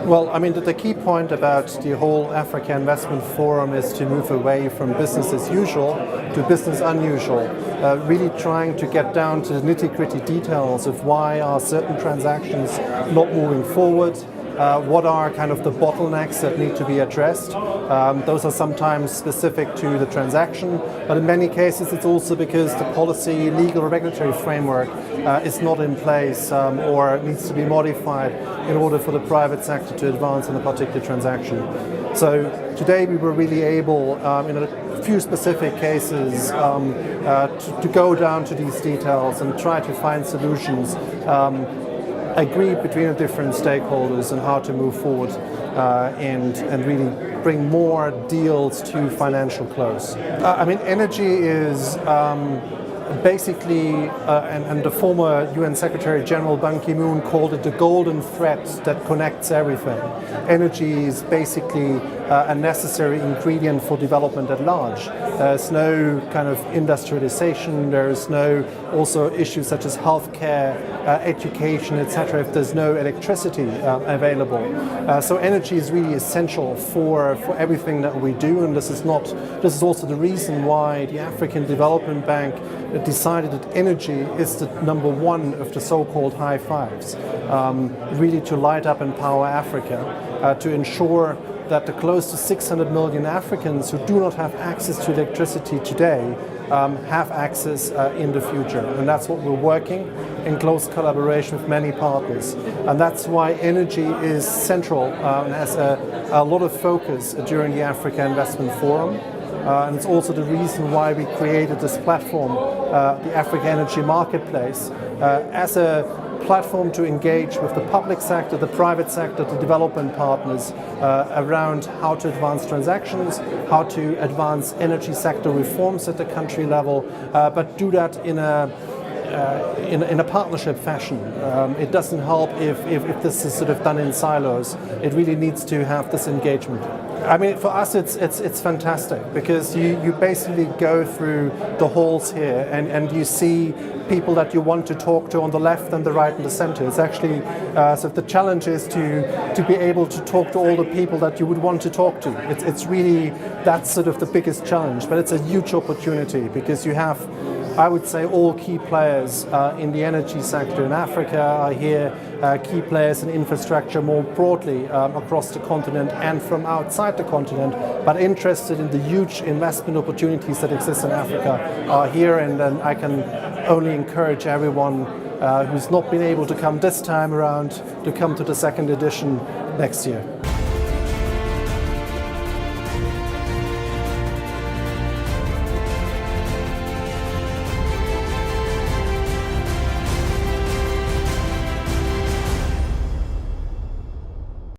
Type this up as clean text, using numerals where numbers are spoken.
Well, I mean, the key point about the whole Africa Investment Forum is to move away from business as usual to business unusual, really trying to get down to the nitty-gritty details of why are certain transactions not moving forward, what are kind of the bottlenecks that need to be addressed. Those are sometimes specific to the transaction, but in many cases it's also because the policy, legal or regulatory framework is not in place or needs to be modified in order for the private sector to advance in a particular transaction. So today we were really able, in a few specific cases, to go down to these details and try to find solutions agreed between the different stakeholders on how to move forward and really bring more deals to financial close. I mean, energy is basically, and the former UN Secretary General Ban Ki-moon called it the golden thread that connects everything. Energy is basically a necessary ingredient for development at large. There's no kind of industrialization, there's no also issues such as healthcare, education, etc. if there's no electricity available. So energy is really essential for everything that we do, and this is also the reason why the African Development Bank decided that energy is the number one of the so-called high fives, really to light up and power Africa, to ensure that the close to 600 million Africans who do not have access to electricity today have access in the future. And that's what we're working in close collaboration with many partners. And that's why energy is central and has a lot of focus during the Africa Investment Forum. And it's also the reason why we created this platform, the Africa Energy Marketplace, as a platform to engage with the public sector, the private sector, the development partners around how to advance transactions, how to advance energy sector reforms at the country level, but do that in a partnership fashion. It doesn't help if this is sort of done in silos. It really needs to have this engagement. I mean, for us it's fantastic because you basically go through the halls here and you see people that you want to talk to on the left and the right and the center. It's actually, so the challenge is to be able to talk to all the people that you would want to talk to. It's really, that's sort of the biggest challenge, but it's a huge opportunity because you have, I would say, all key players in the energy sector in Africa are here, key players in infrastructure more broadly across the continent and from outside the continent, but interested in the huge investment opportunities that exist in Africa are here, and I can only encourage everyone who's not been able to come this time around to come to the second edition next year.